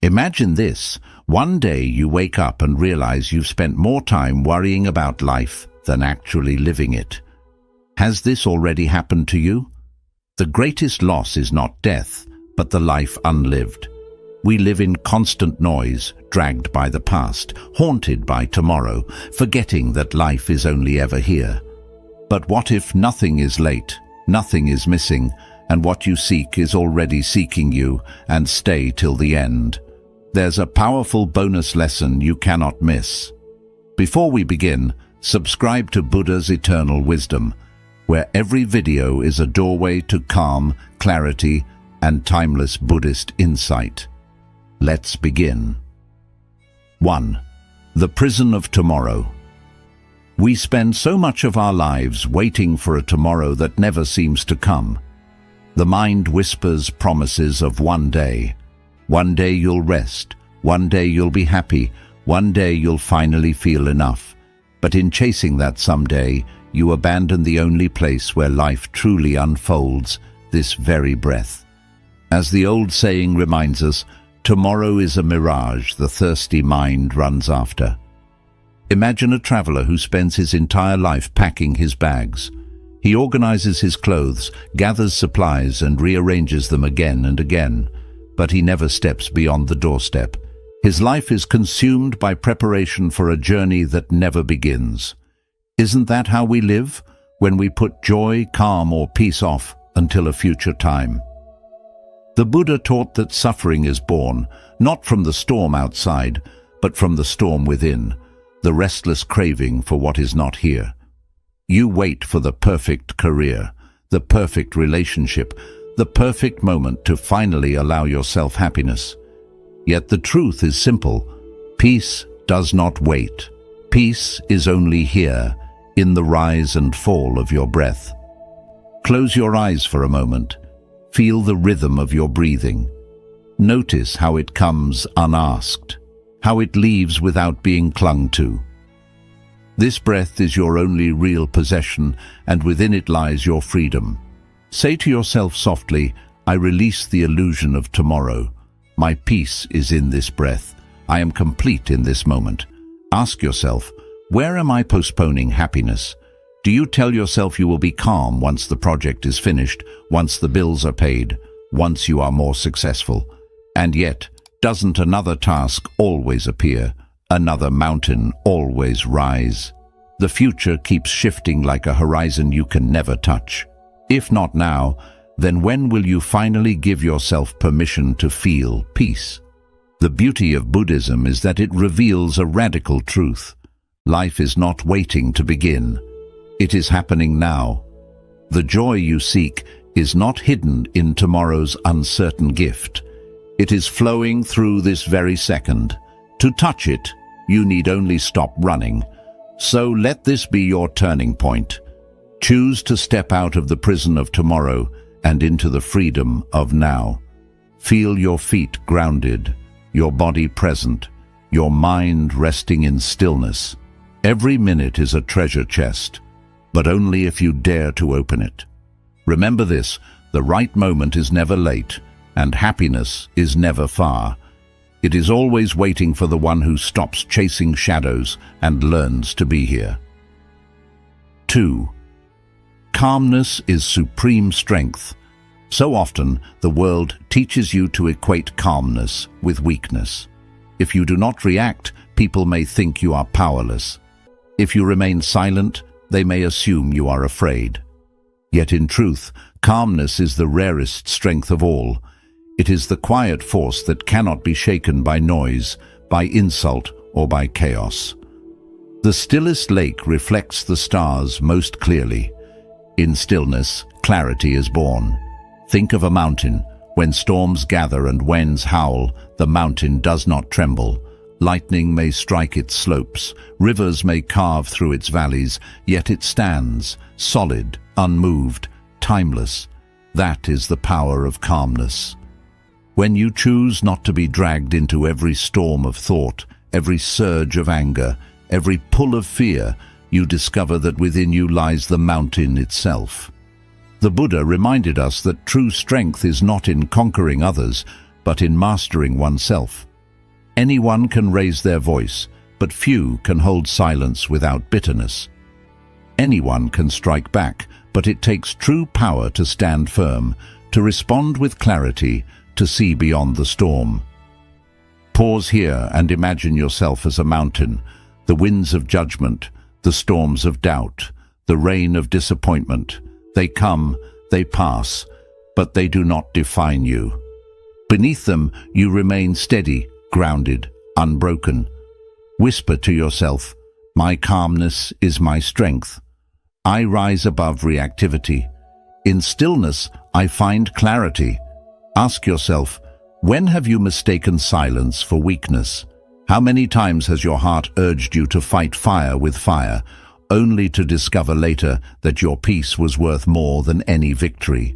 Imagine this. One day you wake up and realize you've spent more time worrying about life than actually living it. Has this already happened to you? The greatest loss is not death, but the life unlived. We live in constant noise, dragged by the past, haunted by tomorrow, forgetting that life is only ever here. But what if nothing is late, nothing is missing, and what you seek is already seeking you, and stay till the end? There's a powerful bonus lesson you cannot miss. Before we begin, subscribe to Buddha's Eternal Wisdom, where every video is a doorway to calm, clarity, and timeless Buddhist insight. Let's begin. 1. The prison of tomorrow. We spend so much of our lives waiting for a tomorrow that never seems to come. The mind whispers promises of one day. One day you'll rest, one day you'll be happy, one day you'll finally feel enough. But in chasing that someday, you abandon the only place where life truly unfolds, this very breath. As the old saying reminds us, tomorrow is a mirage the thirsty mind runs after. Imagine a traveler who spends his entire life packing his bags. He organizes his clothes, gathers supplies, and rearranges them again and again. But he never steps beyond the doorstep. His life is consumed by preparation for a journey that never begins. Isn't that how we live, when we put joy, calm, or peace off until a future time? The Buddha taught that suffering is born, not from the storm outside, but from the storm within, the restless craving for what is not here. You wait for the perfect career, the perfect relationship, the perfect moment to finally allow yourself happiness. Yet the truth is simple. Peace does not wait. Peace is only here, in the rise and fall of your breath. Close your eyes for a moment. Feel the rhythm of your breathing. Notice how it comes unasked, how it leaves without being clung to. This breath is your only real possession, and within it lies your freedom. Say to yourself softly, I release the illusion of tomorrow. My peace is in this breath. I am complete in this moment. Ask yourself, where am I postponing happiness? Do you tell yourself you will be calm once the project is finished, once the bills are paid, once you are more successful? And yet, doesn't another task always appear, another mountain always rise? The future keeps shifting like a horizon you can never touch. If not now, then when will you finally give yourself permission to feel peace? The beauty of Buddhism is that it reveals a radical truth. Life is not waiting to begin. It is happening now. The joy you seek is not hidden in tomorrow's uncertain gift. It is flowing through this very second. To touch it, you need only stop running. So let this be your turning point. Choose to step out of the prison of tomorrow and into the freedom of now. Feel your feet grounded, your body present, your mind resting in stillness. Every minute is a treasure chest, but only if you dare to open it. Remember this, the right moment is never late, and happiness is never far. It is always waiting for the one who stops chasing shadows and learns to be here. 2. Calmness is supreme strength. So often, the world teaches you to equate calmness with weakness. If you do not react, people may think you are powerless. If you remain silent, they may assume you are afraid. Yet in truth, calmness is the rarest strength of all. It is the quiet force that cannot be shaken by noise, by insult, or by chaos. The stillest lake reflects the stars most clearly. In stillness, clarity is born. Think of a mountain. When storms gather and winds howl, the mountain does not tremble. Lightning may strike its slopes, rivers may carve through its valleys, yet it stands, solid, unmoved, timeless. That is the power of calmness. When you choose not to be dragged into every storm of thought, every surge of anger, every pull of fear, you discover that within you lies the mountain itself. The Buddha reminded us that true strength is not in conquering others, but in mastering oneself. Anyone can raise their voice, but few can hold silence without bitterness. Anyone can strike back, but it takes true power to stand firm, to respond with clarity, to see beyond the storm. Pause here and imagine yourself as a mountain, the winds of judgment, the storms of doubt, the rain of disappointment. They come, they pass, but they do not define you. Beneath them, you remain steady, grounded, unbroken. Whisper to yourself, "My calmness is my strength. I rise above reactivity. In stillness, I find clarity." Ask yourself, when have you mistaken silence for weakness? How many times has your heart urged you to fight fire with fire, only to discover later that your peace was worth more than any victory?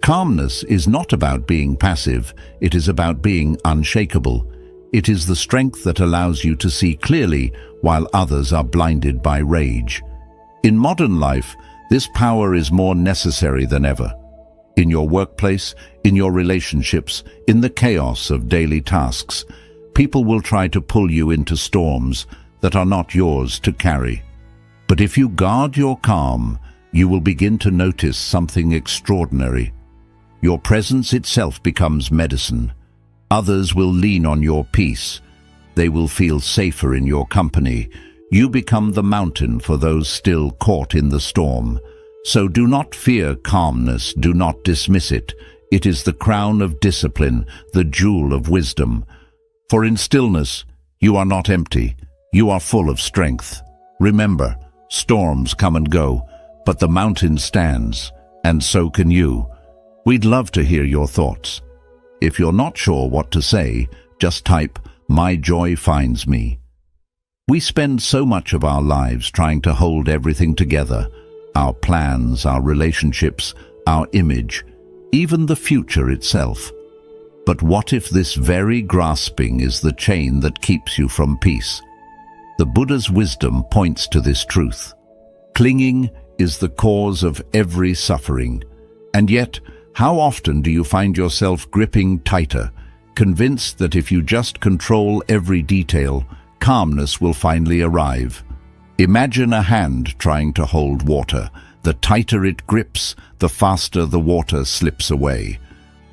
Calmness is not about being passive, it is about being unshakable. It is the strength that allows you to see clearly while others are blinded by rage. In modern life, this power is more necessary than ever. In your workplace, in your relationships, in the chaos of daily tasks, people will try to pull you into storms that are not yours to carry. But if you guard your calm, you will begin to notice something extraordinary. Your presence itself becomes medicine. Others will lean on your peace. They will feel safer in your company. You become the mountain for those still caught in the storm. So do not fear calmness, do not dismiss it. It is the crown of discipline, the jewel of wisdom. For in stillness, you are not empty, you are full of strength. Remember, storms come and go, but the mountain stands, and so can you. We'd love to hear your thoughts. If you're not sure what to say, just type, "My joy finds me." We spend so much of our lives trying to hold everything together, our plans, our relationships, our image, even the future itself. But what if this very grasping is the chain that keeps you from peace? The Buddha's wisdom points to this truth. Clinging is the cause of every suffering. And yet, how often do you find yourself gripping tighter, convinced that if you just control every detail, calmness will finally arrive? Imagine a hand trying to hold water. The tighter it grips, the faster the water slips away.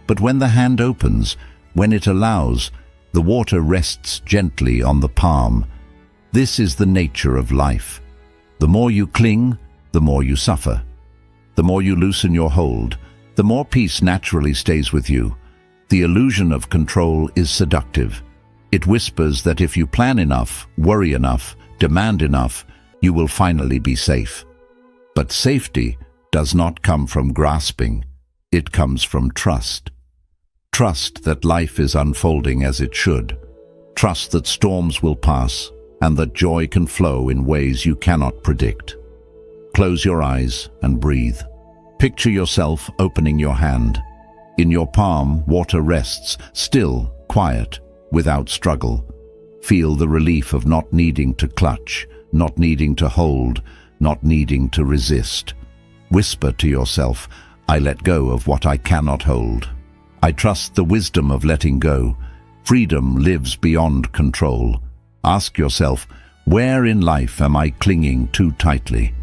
But when the hand opens, when it allows, the water rests gently on the palm. This is the nature of life. The more you cling, the more you suffer. The more you loosen your hold, the more peace naturally stays with you. The illusion of control is seductive. It whispers that if you plan enough, worry enough, demand enough, you will finally be safe. But safety does not come from grasping. It comes from trust. Trust that life is unfolding as it should. Trust that storms will pass and that joy can flow in ways you cannot predict. Close your eyes and breathe. Picture yourself opening your hand. In your palm, water rests, still, quiet, without struggle. Feel the relief of not needing to clutch, not needing to hold, not needing to resist. Whisper to yourself, "I let go of what I cannot hold. I trust the wisdom of letting go. Freedom lives beyond control." Ask yourself, where in life am I clinging too tightly?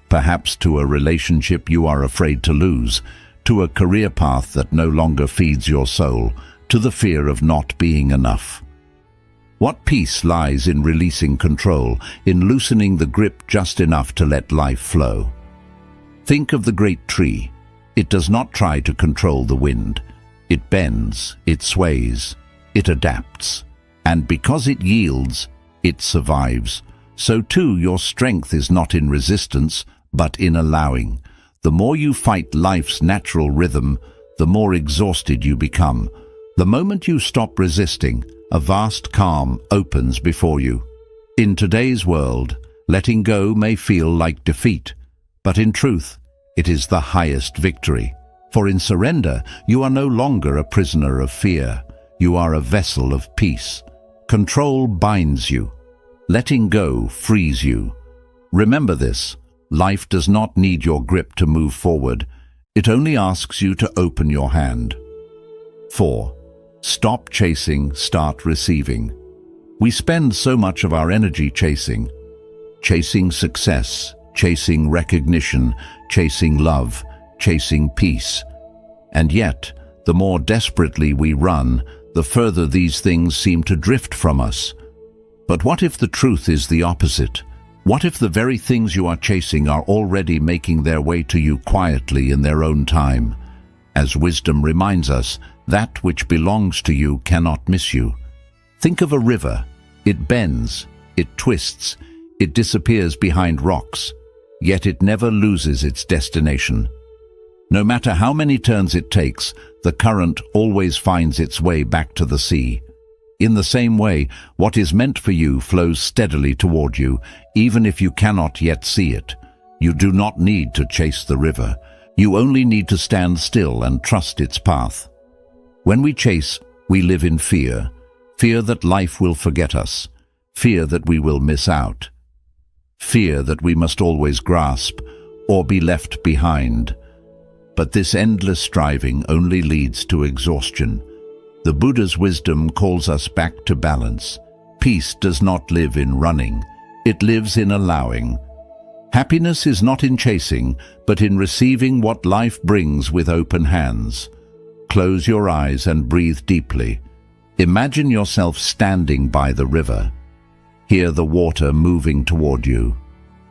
Perhaps to a relationship you are afraid to lose, to a career path that no longer feeds your soul, to the fear of not being enough. What peace lies in releasing control, in loosening the grip just enough to let life flow? Think of the great tree. It does not try to control the wind. It bends, it sways, it adapts. And because it yields, it survives. So too, your strength is not in resistance, but in allowing. The more you fight life's natural rhythm, the more exhausted you become. The moment you stop resisting, a vast calm opens before you. In today's world, letting go may feel like defeat, but in truth, it is the highest victory. For in surrender, you are no longer a prisoner of fear. You are a vessel of peace. Control binds you. Letting go frees you. Remember this, life does not need your grip to move forward. It only asks you to open your hand. 4. Stop chasing, start receiving. We spend so much of our energy chasing success, chasing recognition, chasing love, chasing peace. And yet, the more desperately we run, the further these things seem to drift from us. But what if the truth is the opposite? What if the very things you are chasing are already making their way to you quietly in their own time? As wisdom reminds us, that which belongs to you cannot miss you. Think of a river. It bends, it twists, it disappears behind rocks, yet it never loses its destination. No matter how many turns it takes, the current always finds its way back to the sea. In the same way, what is meant for you flows steadily toward you, even if you cannot yet see it. You do not need to chase the river. You only need to stand still and trust its path. When we chase, we live in fear. Fear that life will forget us. Fear that we will miss out. Fear that we must always grasp or be left behind. But this endless striving only leads to exhaustion. The Buddha's wisdom calls us back to balance. Peace does not live in running. It lives in allowing. Happiness is not in chasing, but in receiving what life brings with open hands. Close your eyes and breathe deeply. Imagine yourself standing by the river. Hear the water moving toward you,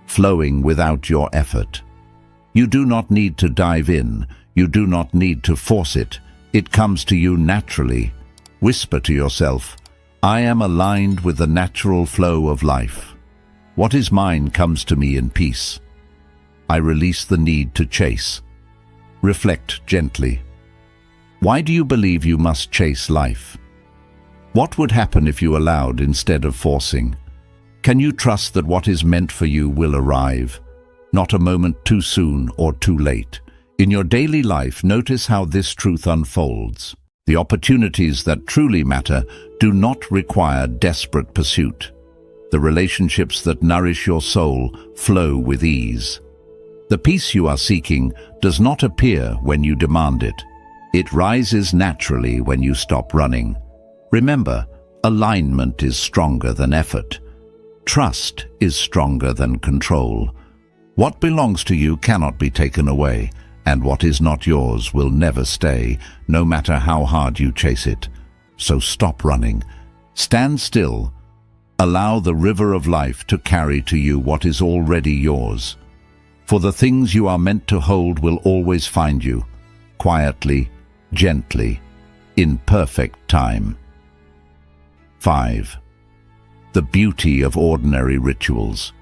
flowing without your effort. You do not need to dive in. You do not need to force it. It comes to you naturally. Whisper to yourself, I am aligned with the natural flow of life. What is mine comes to me in peace. I release the need to chase. Reflect gently. Why do you believe you must chase life? What would happen if you allowed instead of forcing? Can you trust that what is meant for you will arrive? Not a moment too soon or too late. In your daily life, notice how this truth unfolds. The opportunities that truly matter do not require desperate pursuit. The relationships that nourish your soul flow with ease. The peace you are seeking does not appear when you demand it. It rises naturally when you stop running. Remember, alignment is stronger than effort. Trust is stronger than control. What belongs to you cannot be taken away, and what is not yours will never stay, no matter how hard you chase it. So stop running. Stand still. Allow the river of life to carry to you what is already yours. For the things you are meant to hold will always find you, quietly, gently, in perfect time. 5. The beauty of ordinary rituals.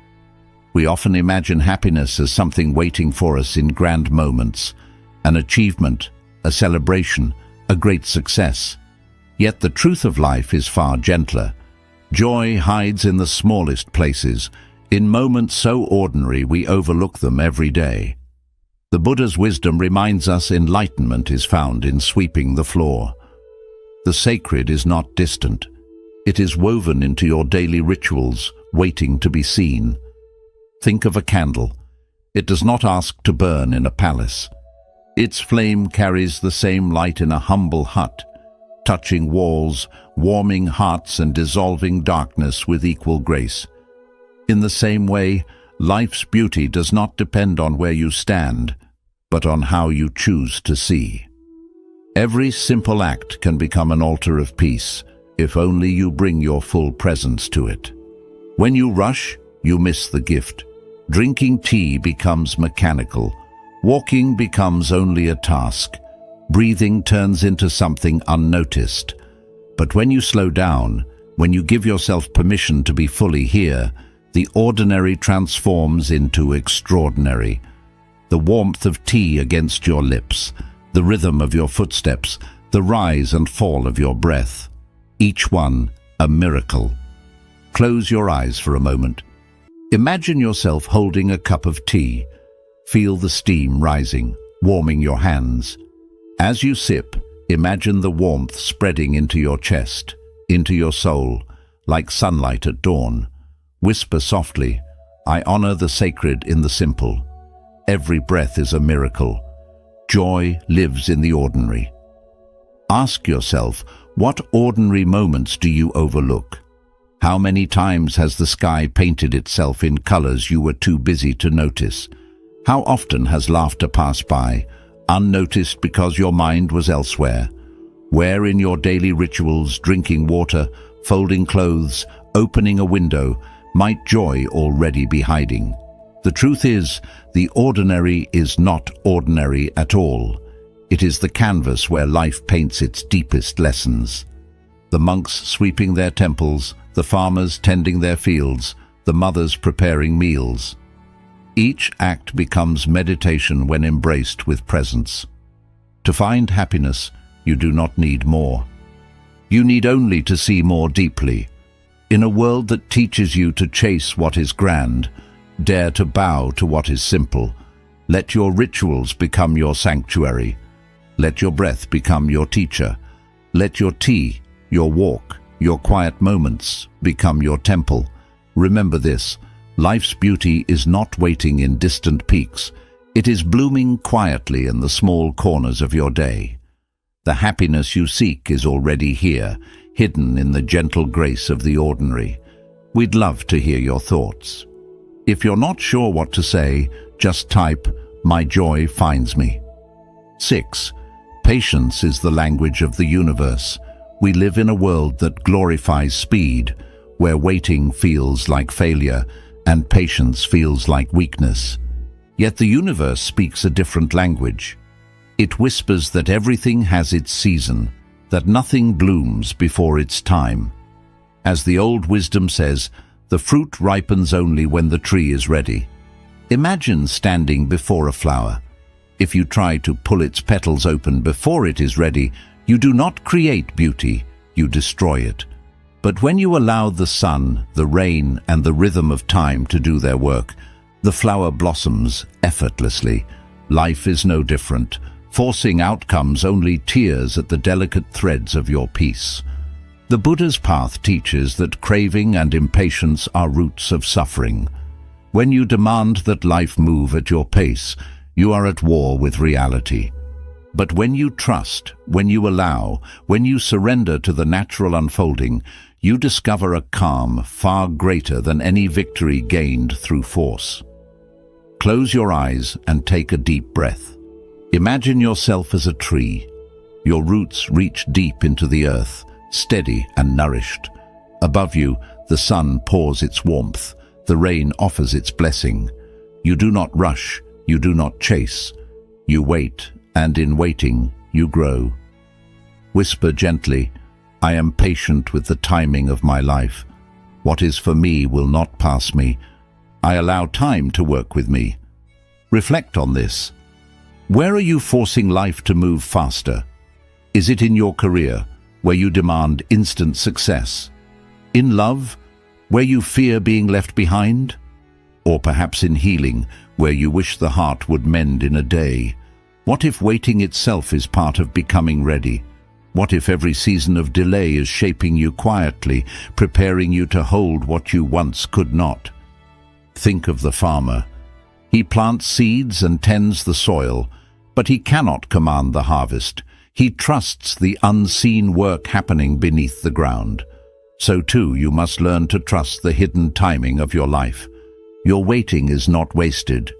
We often imagine happiness as something waiting for us in grand moments, an achievement, a celebration, a great success. Yet the truth of life is far gentler. Joy hides in the smallest places, in moments so ordinary we overlook them every day. The Buddha's wisdom reminds us enlightenment is found in sweeping the floor. The sacred is not distant. It is woven into your daily rituals, waiting to be seen. Think of a candle. It does not ask to burn in a palace. Its flame carries the same light in a humble hut, touching walls, warming hearts and dissolving darkness with equal grace. In the same way, life's beauty does not depend on where you stand, but on how you choose to see. Every simple act can become an altar of peace, if only you bring your full presence to it. When you rush, you miss the gift. Drinking tea becomes mechanical. Walking becomes only a task. Breathing turns into something unnoticed. But when you slow down, when you give yourself permission to be fully here, the ordinary transforms into extraordinary. The warmth of tea against your lips, the rhythm of your footsteps, the rise and fall of your breath. Each one a miracle. Close your eyes for a moment. Imagine yourself holding a cup of tea. Feel the steam rising, warming your hands. As you sip, imagine the warmth spreading into your chest, into your soul, like sunlight at dawn. Whisper softly, I honor the sacred in the simple. Every breath is a miracle. Joy lives in the ordinary. Ask yourself, what ordinary moments do you overlook? How many times has the sky painted itself in colors you were too busy to notice? How often has laughter passed by, unnoticed because your mind was elsewhere? Where in your daily rituals, drinking water, folding clothes, opening a window, might joy already be hiding? The truth is, the ordinary is not ordinary at all. It is the canvas where life paints its deepest lessons. The monks sweeping their temples, the farmers tending their fields, the mothers preparing meals. Each act becomes meditation when embraced with presence. To find happiness, you do not need more. You need only to see more deeply. In a world that teaches you to chase what is grand, dare to bow to what is simple. Let your rituals become your sanctuary. Let your breath become your teacher. Let your tea, your walk, your quiet moments become your temple. Remember this, life's beauty is not waiting in distant peaks. It is blooming quietly in the small corners of your day. The happiness you seek is already here, hidden in the gentle grace of the ordinary. We'd love to hear your thoughts. If you're not sure what to say, just type, "My joy finds me." 6. Patience is the language of the universe. We live in a world that glorifies speed, where waiting feels like failure and patience feels like weakness. Yet the universe speaks a different language. It whispers that everything has its season, that nothing blooms before its time. As the old wisdom says, the fruit ripens only when the tree is ready. Imagine standing before a flower. If you try to pull its petals open before it is ready, you do not create beauty, you destroy it. But when you allow the sun, the rain, and the rhythm of time to do their work, the flower blossoms effortlessly. Life is no different. Forcing outcomes only tears at the delicate threads of your peace. The Buddha's path teaches that craving and impatience are roots of suffering. When you demand that life move at your pace, you are at war with reality. But when you trust, when you allow, when you surrender to the natural unfolding, you discover a calm far greater than any victory gained through force. Close your eyes and take a deep breath. Imagine yourself as a tree. Your roots reach deep into the earth, steady and nourished. Above you, the sun pours its warmth, the rain offers its blessing. You do not rush, you do not chase. You wait, and in waiting, you grow. Whisper gently, "I am patient with the timing of my life. What is for me will not pass me. I allow time to work with me." Reflect on this. Where are you forcing life to move faster? Is it in your career, where you demand instant success? In love, where you fear being left behind? Or perhaps in healing, where you wish the heart would mend in a day? What if waiting itself is part of becoming ready? What if every season of delay is shaping you quietly, preparing you to hold what you once could not? Think of the farmer. He plants seeds and tends the soil, but he cannot command the harvest. He trusts the unseen work happening beneath the ground. So too, you must learn to trust the hidden timing of your life. Your waiting is not wasted.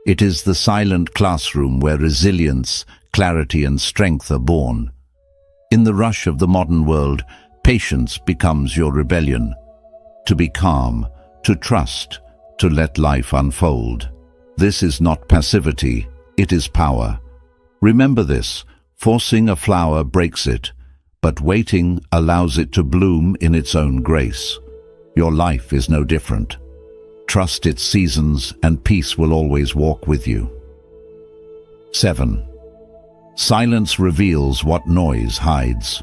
It is the silent classroom where resilience, clarity, and strength are born. In the rush of the modern world, patience becomes your rebellion. To be calm, to trust, to let life unfold. This is not passivity, it is power. Remember this. Forcing a flower breaks it, but waiting allows it to bloom in its own grace. Your life is no different. Trust its seasons, and peace will always walk with you. 7. Silence reveals what noise hides.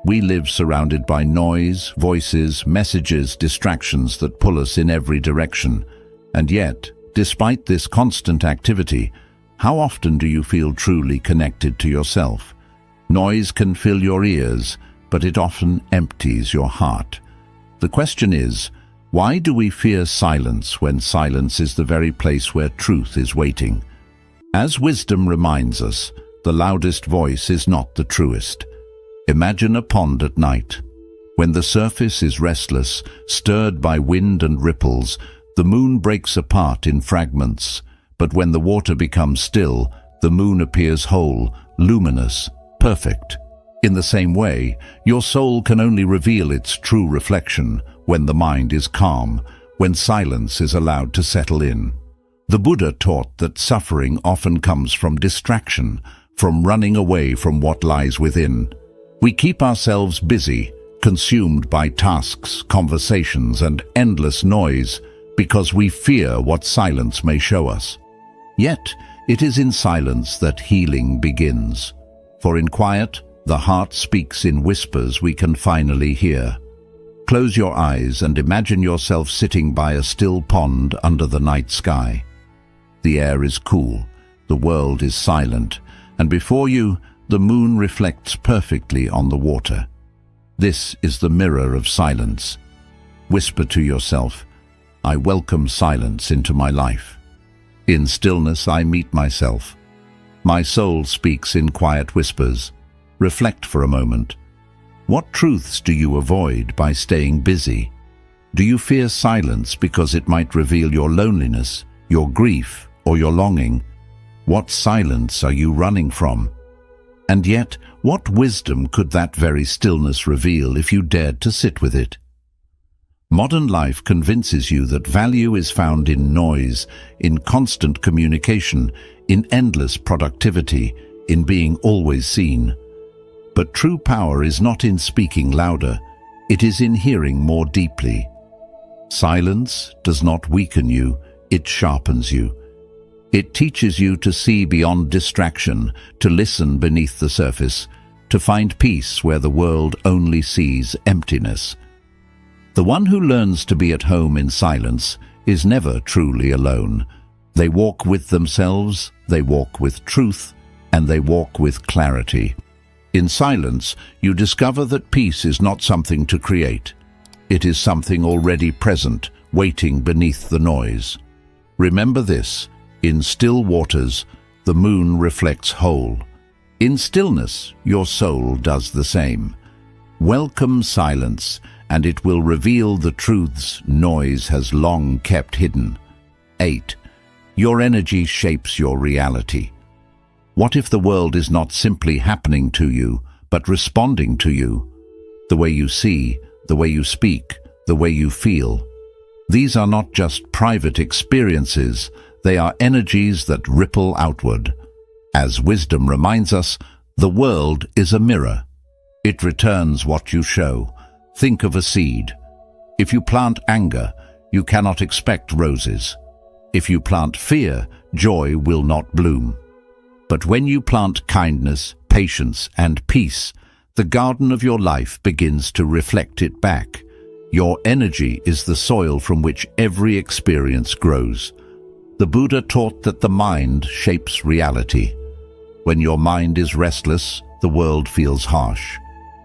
We live surrounded by noise, voices, messages, distractions that pull us in every direction. And yet, despite this constant activity, how often do you feel truly connected to yourself? Noise can fill your ears, but it often empties your heart. The question is, why do we fear silence when silence is the very place where truth is waiting? As wisdom reminds us, the loudest voice is not the truest. Imagine a pond at night. When the surface is restless, stirred by wind and ripples, the moon breaks apart in fragments. But when the water becomes still, the moon appears whole, luminous, perfect. In the same way, your soul can only reveal its true reflection when the mind is calm, when silence is allowed to settle in. The Buddha taught that suffering often comes from distraction, from running away from what lies within. We keep ourselves busy, consumed by tasks, conversations, and endless noise, because we fear what silence may show us. Yet, it is in silence that healing begins. For in quiet, the heart speaks in whispers we can finally hear. Close your eyes and imagine yourself sitting by a still pond under the night sky. The air is cool, the world is silent, and before you, the moon reflects perfectly on the water. This is the mirror of silence. Whisper to yourself, "I welcome silence into my life. In stillness I meet myself. My soul speaks in quiet whispers." Reflect for a moment. What truths do you avoid by staying busy? Do you fear silence because it might reveal your loneliness, your grief, or your longing? What silence are you running from? And yet, what wisdom could that very stillness reveal if you dared to sit with it? Modern life convinces you that value is found in noise, in constant communication, in endless productivity, in being always seen. But true power is not in speaking louder, it is in hearing more deeply. Silence does not weaken you, it sharpens you. It teaches you to see beyond distraction, to listen beneath the surface, to find peace where the world only sees emptiness. The one who learns to be at home in silence is never truly alone. They walk with themselves, they walk with truth, and they walk with clarity. In silence, you discover that peace is not something to create. It is something already present, waiting beneath the noise. Remember this, in still waters, the moon reflects whole. In stillness, your soul does the same. Welcome silence, and it will reveal the truths noise has long kept hidden. 8. Your energy shapes your reality. What if the world is not simply happening to you, but responding to you? The way you see, the way you speak, the way you feel. These are not just private experiences, they are energies that ripple outward. As wisdom reminds us, the world is a mirror. It returns what you show. Think of a seed. If you plant anger, you cannot expect roses. If you plant fear, joy will not bloom. But when you plant kindness, patience, and peace, the garden of your life begins to reflect it back. Your energy is the soil from which every experience grows. The Buddha taught that the mind shapes reality. When your mind is restless, the world feels harsh.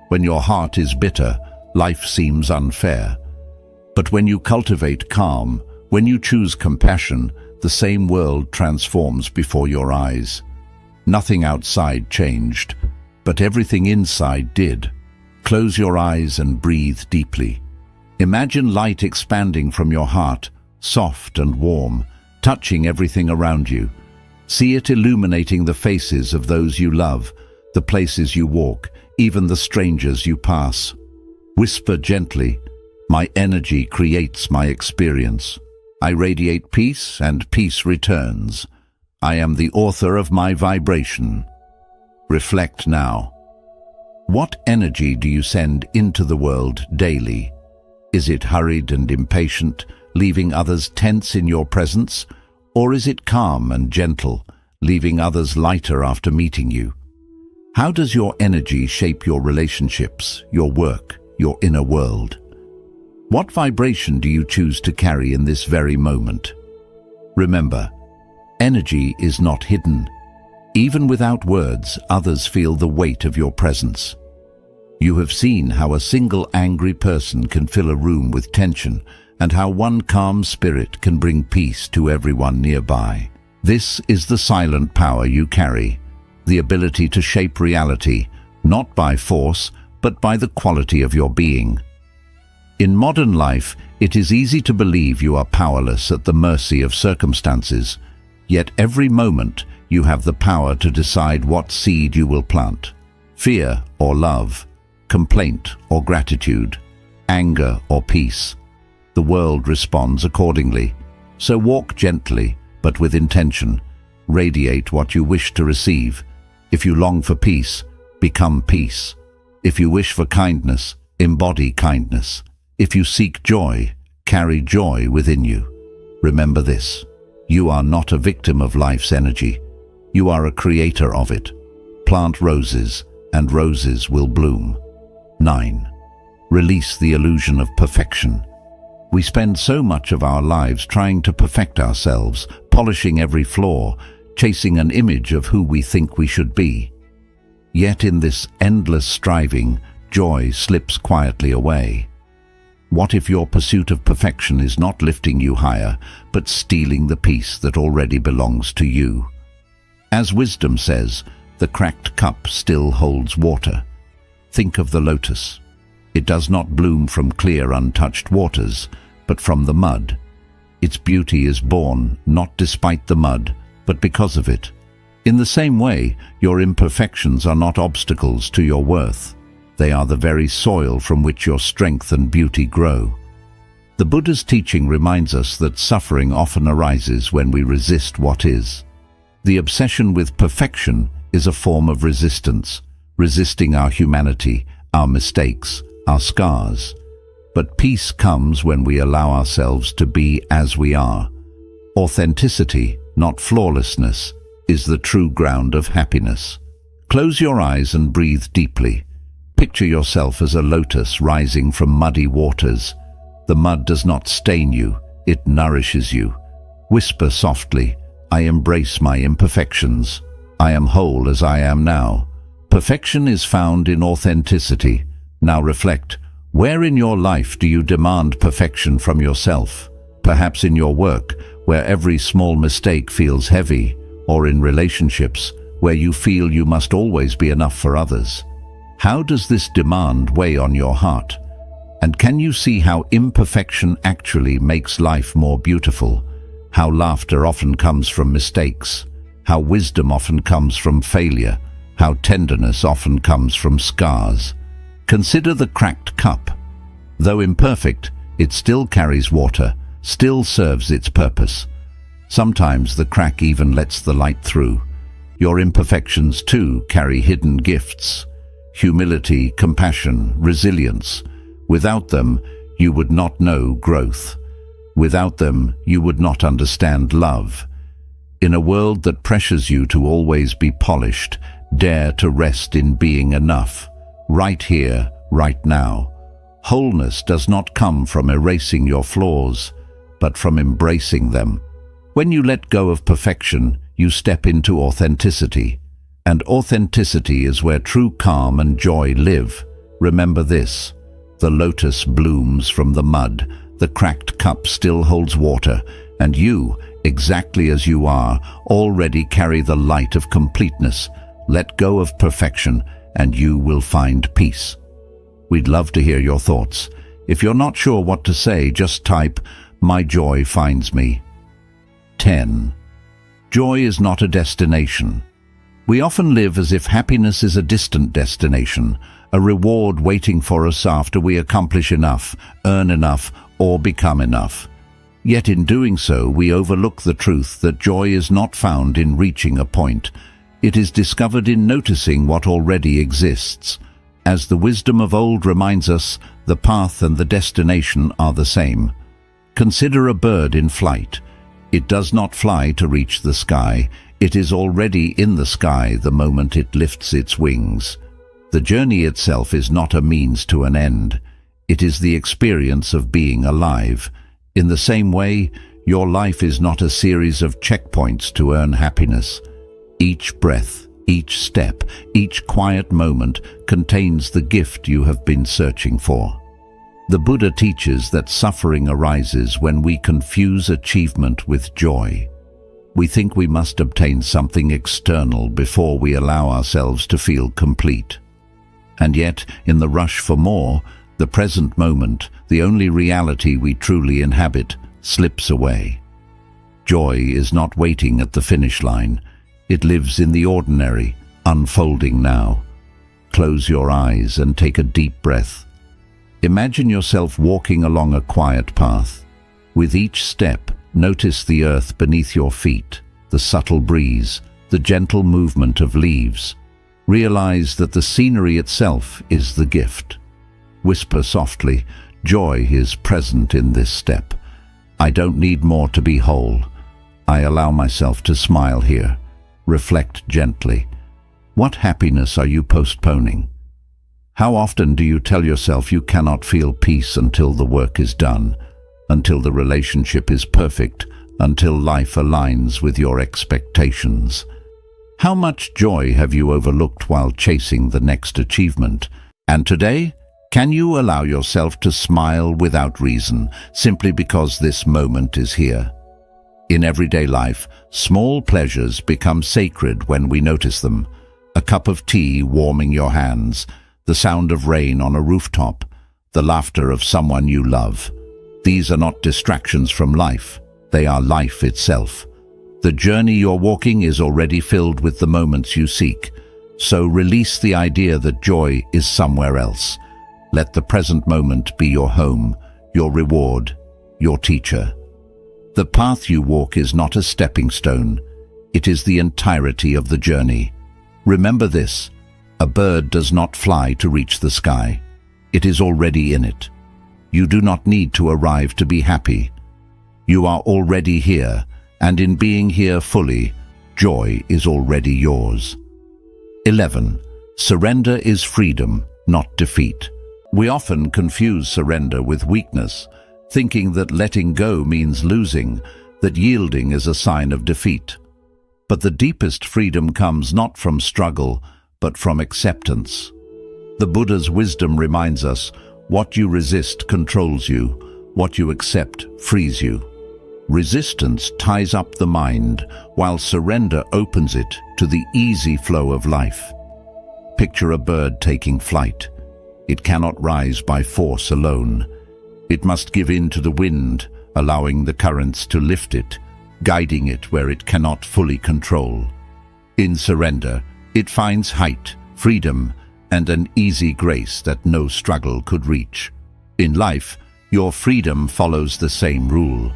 When your heart is bitter, life seems unfair. But when you cultivate calm, when you choose compassion, the same world transforms before your eyes. Nothing outside changed, but everything inside did. Close your eyes and breathe deeply. Imagine light expanding from your heart, soft and warm, touching everything around you. See it illuminating the faces of those you love, the places you walk, even the strangers you pass. Whisper gently, "My energy creates my experience. I radiate peace and peace returns. I am the author of my vibration." Reflect now. What energy do you send into the world daily? Is it hurried and impatient, leaving others tense in your presence? Or is it calm and gentle, leaving others lighter after meeting you? How does your energy shape your relationships, your work, your inner world? What vibration do you choose to carry in this very moment? Remember, energy is not hidden. Even without words, others feel the weight of your presence. You have seen how a single angry person can fill a room with tension, and how one calm spirit can bring peace to everyone nearby. This is the silent power you carry, the ability to shape reality, not by force, but by the quality of your being. In modern life, it is easy to believe you are powerless at the mercy of circumstances, yet every moment you have the power to decide what seed you will plant. Fear or love, complaint or gratitude, anger or peace. The world responds accordingly. So walk gently, but with intention. Radiate what you wish to receive. If you long for peace, become peace. If you wish for kindness, embody kindness. If you seek joy, carry joy within you. Remember this: you are not a victim of life's energy. You are a creator of it. Plant roses, and roses will bloom. 9. Release the illusion of perfection. We spend so much of our lives trying to perfect ourselves, polishing every flaw, chasing an image of who we think we should be. Yet in this endless striving, joy slips quietly away. What if your pursuit of perfection is not lifting you higher, but stealing the peace that already belongs to you? As wisdom says, the cracked cup still holds water. Think of the lotus. It does not bloom from clear, untouched waters, but from the mud. Its beauty is born not despite the mud, but because of it. In the same way, your imperfections are not obstacles to your worth. They are the very soil from which your strength and beauty grow. The Buddha's teaching reminds us that suffering often arises when we resist what is. The obsession with perfection is a form of resistance, resisting our humanity, our mistakes, our scars. But peace comes when we allow ourselves to be as we are. Authenticity, not flawlessness, is the true ground of happiness. Close your eyes and breathe deeply. Picture yourself as a lotus rising from muddy waters. The mud does not stain you, it nourishes you. Whisper softly, "I embrace my imperfections. I am whole as I am now." Perfection is found in authenticity. Now reflect, where in your life do you demand perfection from yourself? Perhaps in your work, where every small mistake feels heavy, or in relationships, where you feel you must always be enough for others. How does this demand weigh on your heart? And can you see how imperfection actually makes life more beautiful? How laughter often comes from mistakes, how wisdom often comes from failure, how tenderness often comes from scars. Consider the cracked cup. Though imperfect, it still carries water, still serves its purpose. Sometimes the crack even lets the light through. Your imperfections too carry hidden gifts: humility, compassion, resilience. Without them, you would not know growth. Without them, you would not understand love. In a world that pressures you to always be polished, dare to rest in being enough. Right here, right now. Wholeness does not come from erasing your flaws, but from embracing them. When you let go of perfection, you step into authenticity. And authenticity is where true calm and joy live. Remember this: the lotus blooms from the mud, the cracked cup still holds water, and you, exactly as you are, already carry the light of completeness. Let go of perfection, and you will find peace. We'd love to hear your thoughts. If you're not sure what to say, just type, "My joy finds me." 10. Joy is not a destination. We often live as if happiness is a distant destination, a reward waiting for us after we accomplish enough, earn enough, or become enough. Yet in doing so, we overlook the truth that joy is not found in reaching a point. It is discovered in noticing what already exists. As the wisdom of old reminds us, the path and the destination are the same. Consider a bird in flight. It does not fly to reach the sky. It is already in the sky the moment it lifts its wings. The journey itself is not a means to an end. It is the experience of being alive. In the same way, your life is not a series of checkpoints to earn happiness. Each breath, each step, each quiet moment contains the gift you have been searching for. The Buddha teaches that suffering arises when we confuse achievement with joy. We think we must obtain something external before we allow ourselves to feel complete. And yet, in the rush for more, the present moment, the only reality we truly inhabit, slips away. Joy is not waiting at the finish line. It lives in the ordinary, unfolding now. Close your eyes and take a deep breath. Imagine yourself walking along a quiet path. With each step, notice the earth beneath your feet, the subtle breeze, the gentle movement of leaves. Realize that the scenery itself is the gift. Whisper softly, joy is present in this step. I don't need more to be whole. I allow myself to smile here. Reflect gently. What happiness are you postponing? How often do you tell yourself you cannot feel peace until the work is done, until the relationship is perfect, until life aligns with your expectations? How much joy have you overlooked while chasing the next achievement? And today, can you allow yourself to smile without reason, simply because this moment is here? In everyday life, small pleasures become sacred when we notice them. A cup of tea warming your hands, the sound of rain on a rooftop, the laughter of someone you love. These are not distractions from life. They are life itself. The journey you're walking is already filled with the moments you seek. So release the idea that joy is somewhere else. Let the present moment be your home, your reward, your teacher. The path you walk is not a stepping stone. It is the entirety of the journey. Remember this, a bird does not fly to reach the sky. It is already in it. You do not need to arrive to be happy. You are already here, and in being here fully, joy is already yours. 11. Surrender is freedom, not defeat. We often confuse surrender with weakness, thinking that letting go means losing, that yielding is a sign of defeat. But the deepest freedom comes not from struggle, but from acceptance. The Buddha's wisdom reminds us, what you resist controls you, what you accept frees you. Resistance ties up the mind, while surrender opens it to the easy flow of life. Picture a bird taking flight. It cannot rise by force alone. It must give in to the wind, allowing the currents to lift it, guiding it where it cannot fully control. In surrender, it finds height, freedom, and an easy grace that no struggle could reach. In life, your freedom follows the same rule.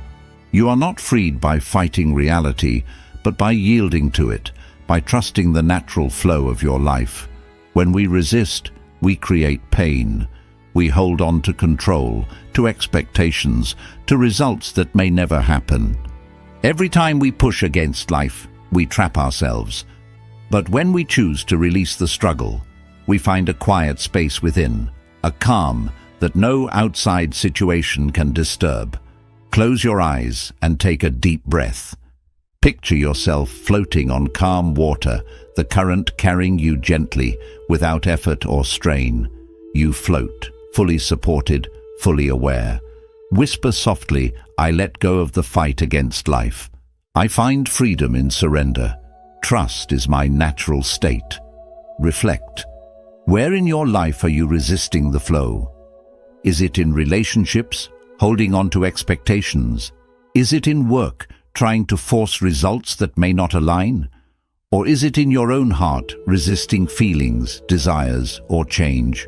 You are not freed by fighting reality, but by yielding to it, by trusting the natural flow of your life. When we resist, we create pain. We hold on to control, to expectations, to results that may never happen. Every time we push against life, we trap ourselves. But when we choose to release the struggle, we find a quiet space within, a calm that no outside situation can disturb. Close your eyes and take a deep breath. Picture yourself floating on calm water, the current carrying you gently, without effort or strain. You float, fully supported, fully aware. Whisper softly, I let go of the fight against life. I find freedom in surrender. Trust is my natural state. Reflect. Where in your life are you resisting the flow? Is it in relationships, holding on to expectations? Is it in work, trying to force results that may not align? Or is it in your own heart, resisting feelings, desires, or change?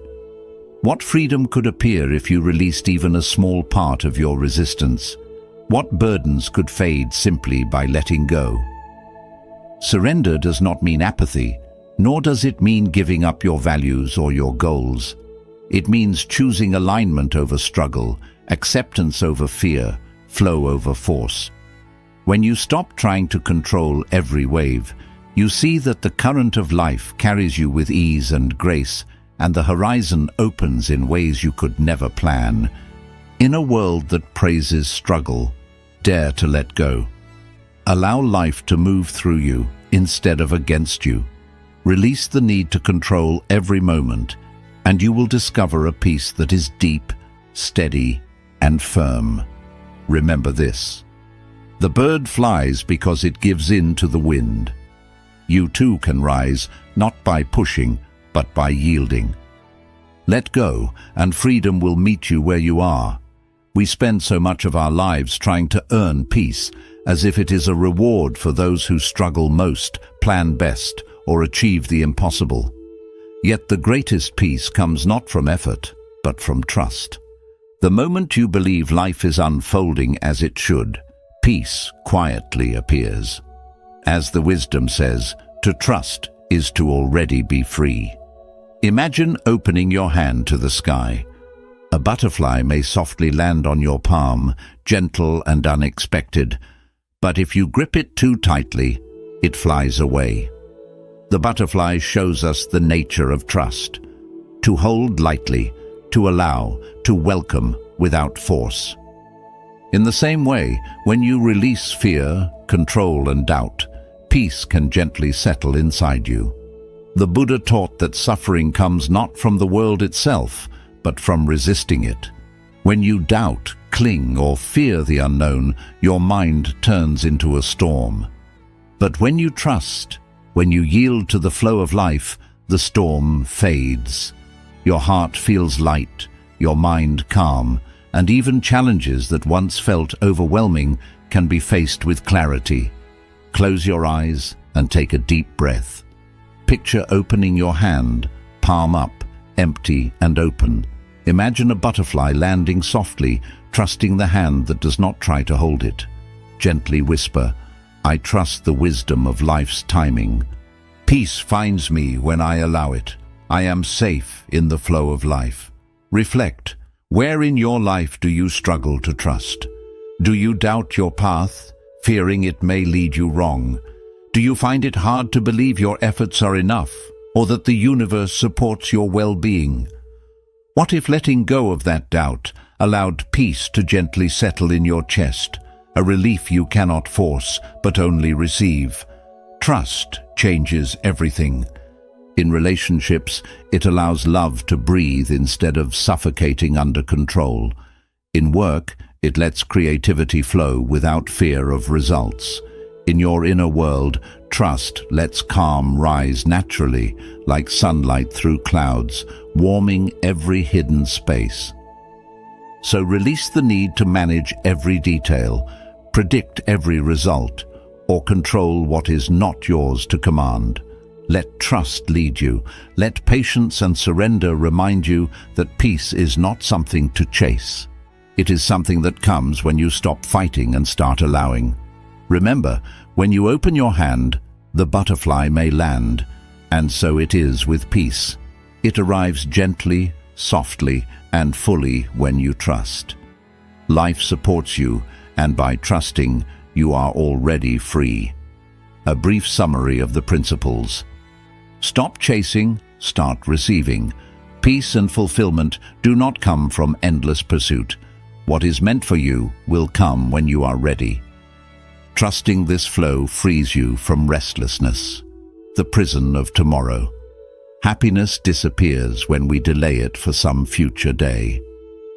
What freedom could appear if you released even a small part of your resistance? What burdens could fade simply by letting go? Surrender does not mean apathy, nor does it mean giving up your values or your goals. It means choosing alignment over struggle, acceptance over fear, flow over force. When you stop trying to control every wave, you see that the current of life carries you with ease and grace, and the horizon opens in ways you could never plan. In a world that praises struggle, dare to let go. Allow life to move through you instead of against you. Release the need to control every moment, and you will discover a peace that is deep, steady, and firm. Remember this. The bird flies because it gives in to the wind. You too can rise, not by pushing, but by yielding. Let go, and freedom will meet you where you are. We spend so much of our lives trying to earn peace, as if it is a reward for those who struggle most, plan best, or achieve the impossible. Yet the greatest peace comes not from effort, but from trust. The moment you believe life is unfolding as it should, peace quietly appears. As the wisdom says, to trust is to already be free. Imagine opening your hand to the sky. A butterfly may softly land on your palm, gentle and unexpected, but if you grip it too tightly, it flies away. The butterfly shows us the nature of trust: to hold lightly, to allow, to welcome without force. In the same way, when you release fear, control and doubt, peace can gently settle inside you. The Buddha taught that suffering comes not from the world itself, but from resisting it. When you doubt, cling, or fear the unknown, your mind turns into a storm. But when you trust, when you yield to the flow of life, the storm fades. Your heart feels light, your mind calm, and even challenges that once felt overwhelming can be faced with clarity. Close your eyes and take a deep breath. Picture opening your hand, palm up, empty and open. Imagine a butterfly landing softly, trusting the hand that does not try to hold it. Gently whisper, "I trust the wisdom of life's timing. Peace finds me when I allow it. I am safe in the flow of life." Reflect, where in your life do you struggle to trust? Do you doubt your path, fearing it may lead you wrong? Do you find it hard to believe your efforts are enough, or that the universe supports your well-being? What if letting go of that doubt allowed peace to gently settle in your chest, a relief you cannot force, but only receive? Trust changes everything. In relationships, it allows love to breathe instead of suffocating under control. In work, it lets creativity flow without fear of results. In your inner world, trust lets calm rise naturally, like sunlight through clouds, warming every hidden space. So release the need to manage every detail, predict every result, or control what is not yours to command. Let trust lead you. Let patience and surrender remind you that peace is not something to chase. It is something that comes when you stop fighting and start allowing. Remember, when you open your hand, the butterfly may land, and so it is with peace. It arrives gently, softly, and fully when you trust. Life supports you, and by trusting, you are already free. A brief summary of the principles. Stop chasing, start receiving. Peace and fulfillment do not come from endless pursuit. What is meant for you will come when you are ready. Trusting this flow frees you from restlessness, the prison of tomorrow. Happiness disappears when we delay it for some future day.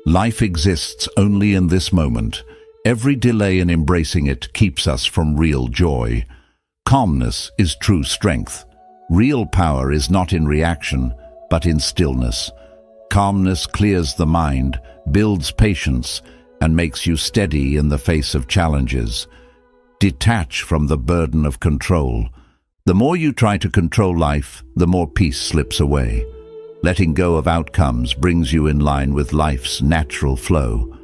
Life exists only in this moment. Every delay in embracing it keeps us from real joy. Calmness is true strength. Real power is not in reaction, but in stillness. Calmness clears the mind, builds patience, and makes you steady in the face of challenges. Detach from the burden of control. The more you try to control life, the more peace slips away. Letting go of outcomes brings you in line with life's natural flow.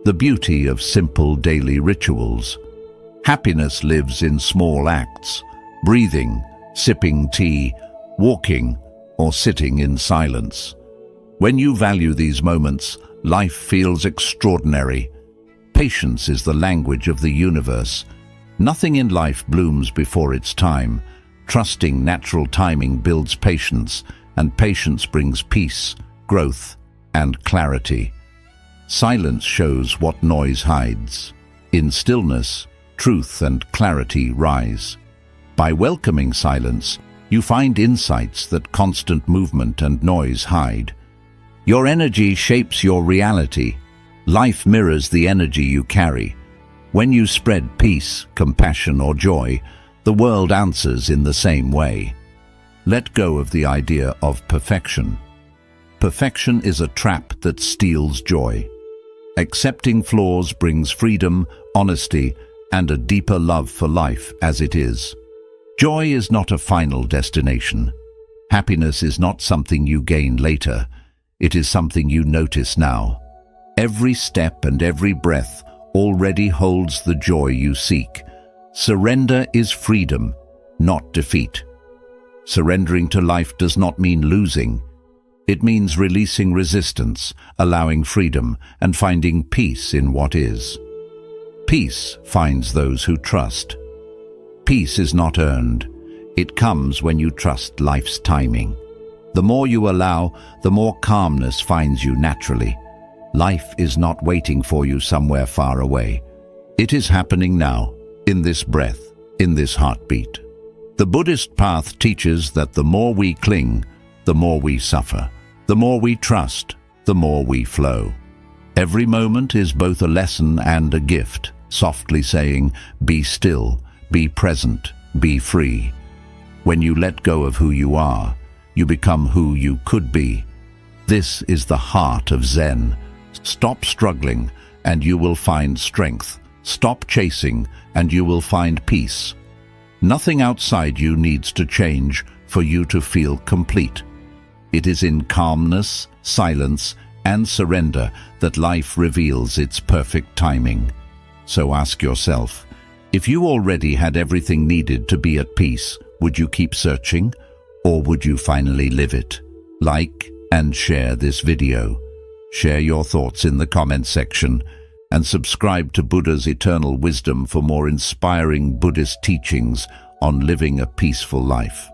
The beauty of simple daily rituals. Happiness lives in small acts: breathing, sipping tea, walking, or sitting in silence. When you value these moments, life feels extraordinary. Patience is the language of the universe. Nothing in life blooms before its time. Trusting natural timing builds patience, and patience brings peace, growth, and clarity. Silence shows what noise hides. In stillness, truth and clarity rise. By welcoming silence, you find insights that constant movement and noise hide. Your energy shapes your reality. Life mirrors the energy you carry. When you spread peace, compassion, or joy, the world answers in the same way. Let go of the idea of perfection. Perfection is a trap that steals joy. Accepting flaws brings freedom, honesty, and a deeper love for life as it is. Joy is not a final destination. Happiness is not something you gain later. It is something you notice now. Every step and every breath already holds the joy you seek. Surrender is freedom, not defeat. Surrendering to life does not mean losing. It means releasing resistance, allowing freedom, and finding peace in what is. Peace finds those who trust. Peace is not earned. It comes when you trust life's timing. The more you allow, the more calmness finds you naturally. Life is not waiting for you somewhere far away. It is happening now, in this breath, in this heartbeat. The Buddhist path teaches that the more we cling, the more we suffer. The more we trust, the more we flow. Every moment is both a lesson and a gift, softly saying, be still, be present, be free. When you let go of who you are, you become who you could be. This is the heart of Zen. Stop struggling, and you will find strength. Stop chasing, and you will find peace. Nothing outside you needs to change for you to feel complete. It is in calmness, silence, and surrender that life reveals its perfect timing. So ask yourself, if you already had everything needed to be at peace, would you keep searching, or would you finally live it? Like and share this video. Share your thoughts in the comment section, and subscribe to Buddha's Eternal Wisdom for more inspiring Buddhist teachings on living a peaceful life.